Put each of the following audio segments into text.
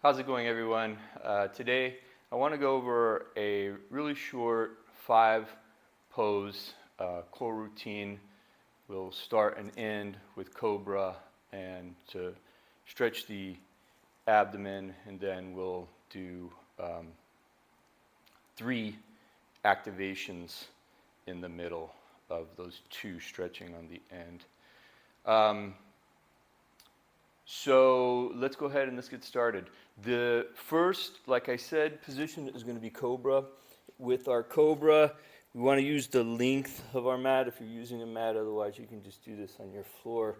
How's it going, everyone? Today, I want to go over a really short 5-pose core routine. We'll start and end with Cobra and to stretch the abdomen, and then we'll do 3 activations in the middle of those 2 stretching on the end. So let's go ahead and let's get started. The first, like I said, position is going to be Cobra. With our Cobra, we want to use the length of our mat. If you're using a mat, otherwise you can just do this on your floor,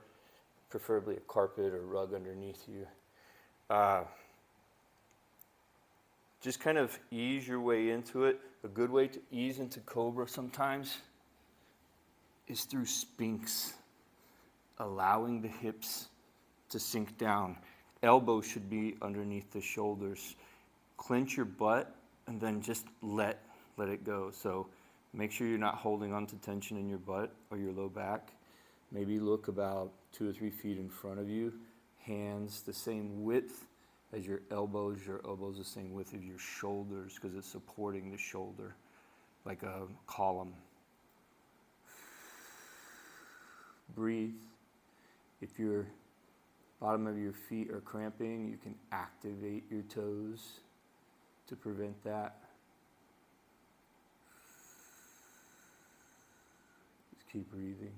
preferably a carpet or rug underneath you. Just kind of ease your way into it. A good way to ease into Cobra sometimes is through Sphinx, allowing the hips to sink down. Elbows should be underneath the shoulders. Clench your butt and then just let it go. So make sure you're not holding on to tension in your butt or your low back. Maybe look about 2 or 3 feet in front of you. Hands the same width as your elbows the same width as your shoulders, because it's supporting the shoulder like a column. Breathe. If your bottom of your feet are cramping, you can activate your toes to prevent that. Just keep breathing.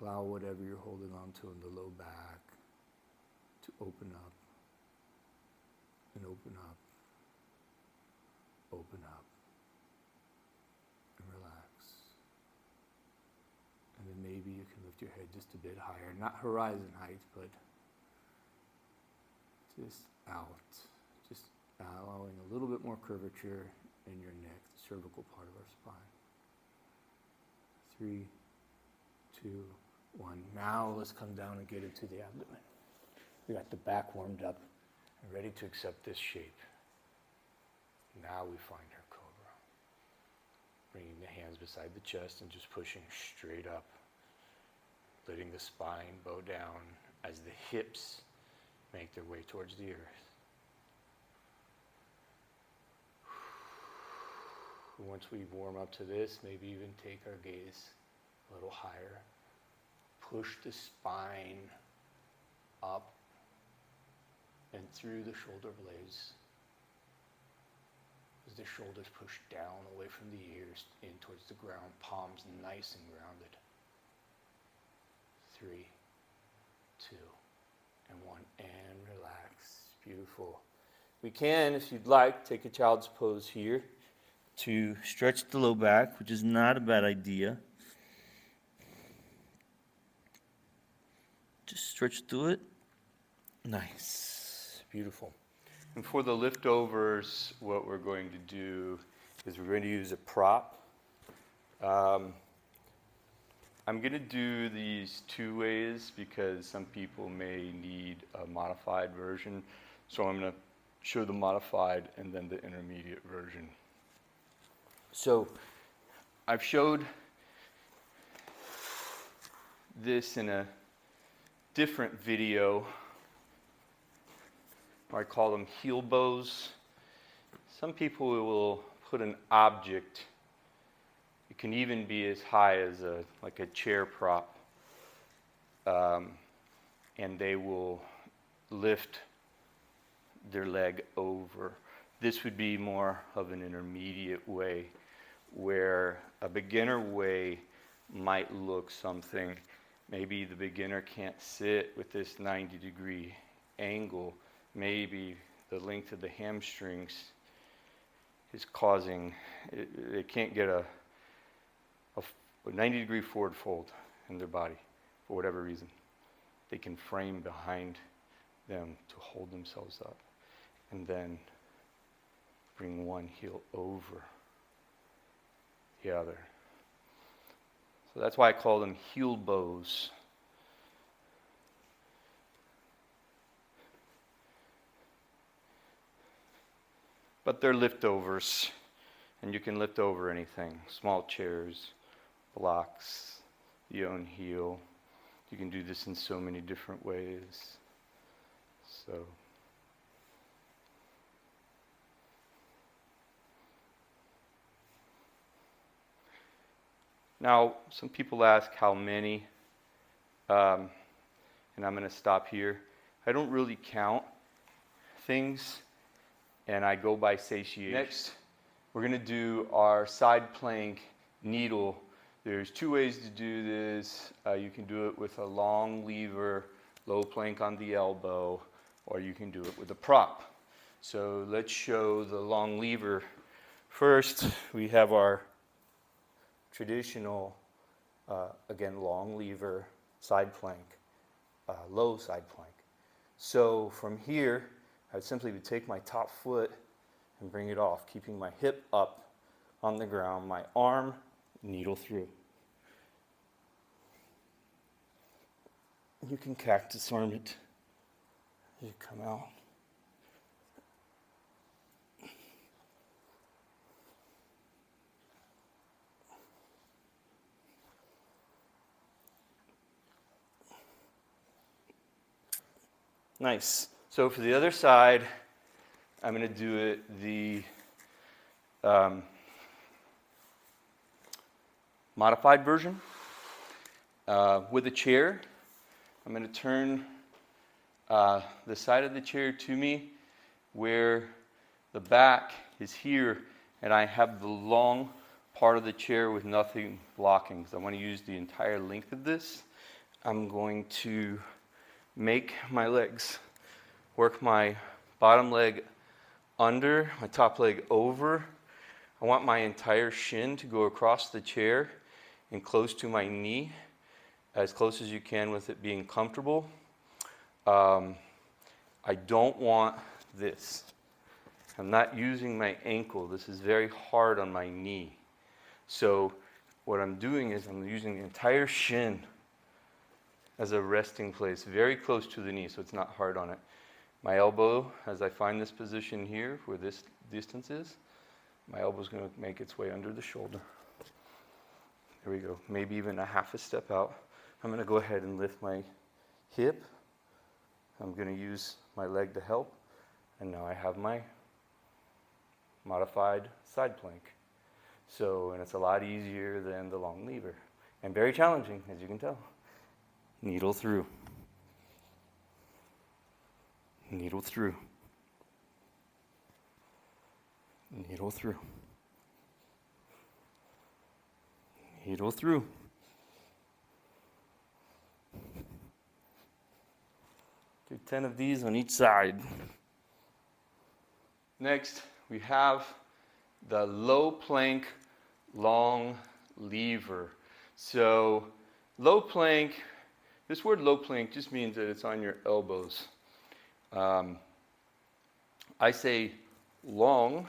Allow whatever you're holding on to in the low back to open up and open up, open up, and relax. And then maybe you can lift your head just a bit higher, not horizon height, but just out. Just allowing a little bit more curvature in your neck, the cervical part of our spine. 3, 2, 1. Now let's come down and get into the abdomen. We got the back warmed up and ready to accept this shape. Now we find our Cobra. Bringing the hands beside the chest and just pushing straight up. Letting the spine bow down as the hips make their way towards the earth. Once we warm up to this, maybe even take our gaze a little higher. Push the spine up and through the shoulder blades. As the shoulders push down away from the ears, in towards the ground, palms nice and grounded. 3, 2, and 1, and relax. Beautiful. We can, if you'd like, take a child's pose here to stretch the low back, which is not a bad idea. Just stretch through it. Nice. Beautiful. And for the liftovers, what we're going to do is we're going to use a prop. I'm going to do these 2 ways because some people may need a modified version. So I'm going to show the modified and then the intermediate version. So I've showed this in a different video. I call them heel bows. Some people will put an object. It can even be as high as like a chair prop, and they will lift their leg over. This would be more of an intermediate way, where a beginner way might look something. Maybe the beginner can't sit with this 90-degree angle. Maybe the length of the hamstrings is causing, they can't get a 90-degree forward fold in their body for whatever reason. They can frame behind them to hold themselves up, and then bring one heel over the other. So that's why I call them heel bows. But they're liftovers, and you can lift over anything. Small chairs, blocks, your own heel. You can do this in so many different ways. So Now, some people ask how many, and I'm going to stop here. I don't really count things, and I go by satiation. Next, we're going to do our side plank needle. There's two ways to do this. You can do it with a long lever, low plank on the elbow, or you can do it with a prop. So let's show the long lever. First, we have our traditional, again, long lever side plank, low side plank. So from here, I would simply take my top foot and bring it off, keeping my hip up on the ground, my arm needle through. You can cactus arm it as you come out. Nice. So for the other side, I'm going to do it the modified version. With a chair, I'm going to turn the side of the chair to me where the back is here, and I have the long part of the chair with nothing blocking. So I want to use the entire length of this. I'm going to make my legs, work my bottom leg under, my top leg over. I want my entire shin to go across the chair and close to my knee, as close as you can with it being comfortable. I don't want this. I'm not using my ankle. This is very hard on my knee. So what I'm doing is I'm using the entire shin as a resting place, very close to the knee, so it's not hard on it. My elbow, as I find this position here, where this distance is, my elbow is going to make its way under the shoulder. There we go, maybe even a half a step out. I'm going to go ahead and lift my hip. I'm going to use my leg to help, and now I have my modified side plank. So, and it's a lot easier than the long lever, and very challenging, as you can tell. Needle through. Needle through. Needle through. Needle through. Do 10 of these on each side. Next, we have the low plank long lever. So, low plank, this word low plank just means that it's on your elbows. I say long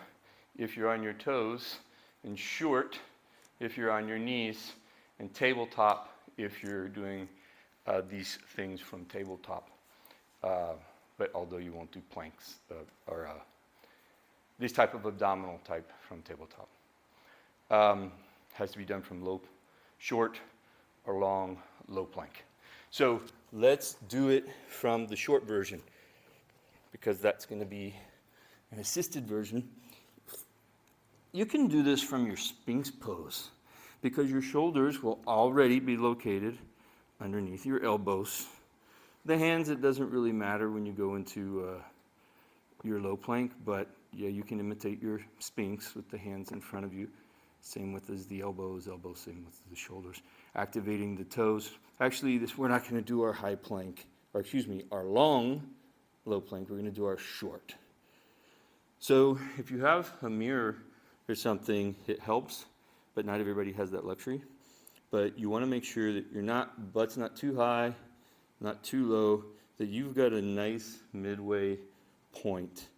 if you're on your toes, and short if you're on your knees, and tabletop if you're doing these things from tabletop. But although you won't do planks or this type of abdominal type from tabletop. Has to be done from short or long, low plank. So let's do it from the short version, because that's going to be an assisted version. You can do this from your Sphinx pose, because your shoulders will already be located underneath your elbows. The hands, it doesn't really matter when you go into your low plank, but yeah, you can imitate your Sphinx with the hands in front of you. Same with as the elbows, same with the shoulders. Activating the toes. Actually, we're not going to do our high plank, or excuse me, our long low plank. We're going to do our short. So if you have a mirror or something, it helps, but not everybody has that luxury. But you want to make sure that butt's not too high, not too low, that you've got a nice midway point.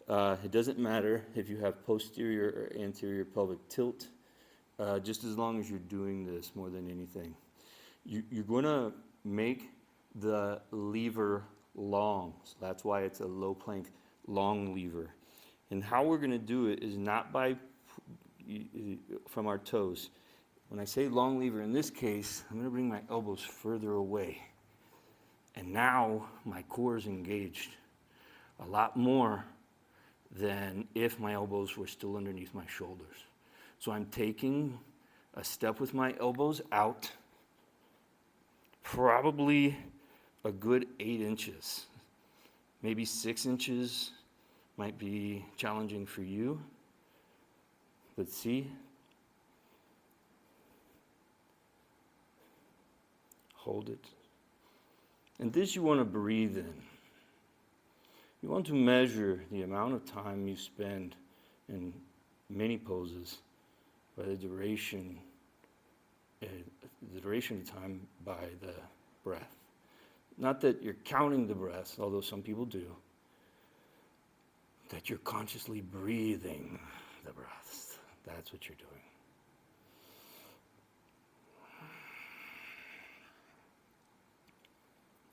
It doesn't matter if you have posterior or anterior pelvic tilt, just as long as you're doing this more than anything. You're going to make the lever long, so that's why it's a low plank long lever. And how we're going to do it is not from our toes. When I say long lever, in this case, I'm going to bring my elbows further away. And now my core is engaged a lot more than if my elbows were still underneath my shoulders. So I'm taking a step with my elbows out, probably a good 8 inches. Maybe 6 inches might be challenging for you. But see, hold it. And this you want to breathe in. You want to measure the amount of time you spend in many poses by the duration of time by the breath. Not that you're counting the breaths, although some people do, that you're consciously breathing the breaths. That's what you're doing.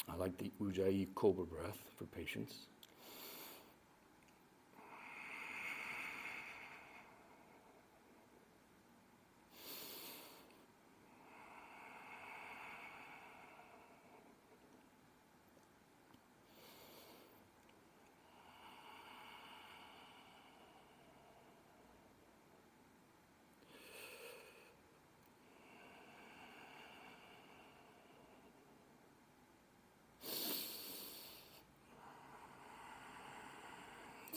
I like the Ujjayi Cobra breath for patients.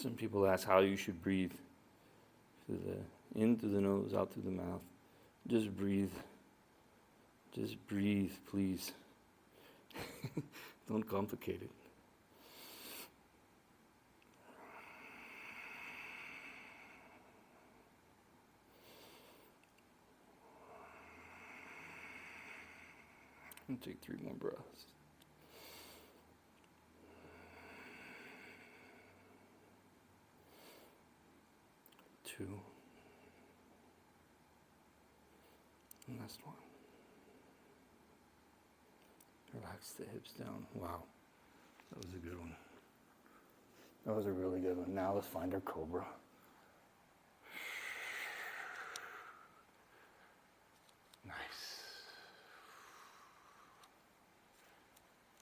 Some people ask how you should breathe. In through the nose, out through the mouth. Just breathe. Just breathe, please. Don't complicate it. And take 3 more breaths. Two. And last one. Relax the hips down. Wow. That was a good one. That was a really good one. Now let's find our cobra. Nice.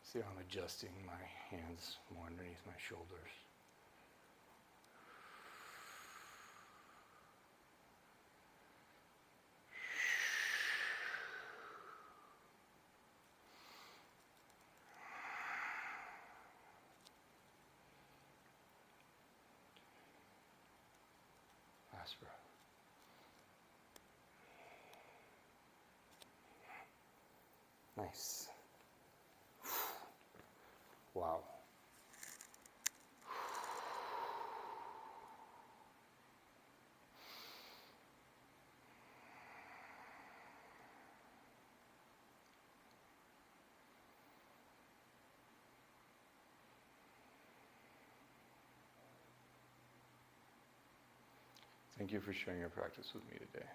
See how I'm adjusting my hands more underneath my shoulders. Last breath. Nice. Wow. Thank you for sharing your practice with me today.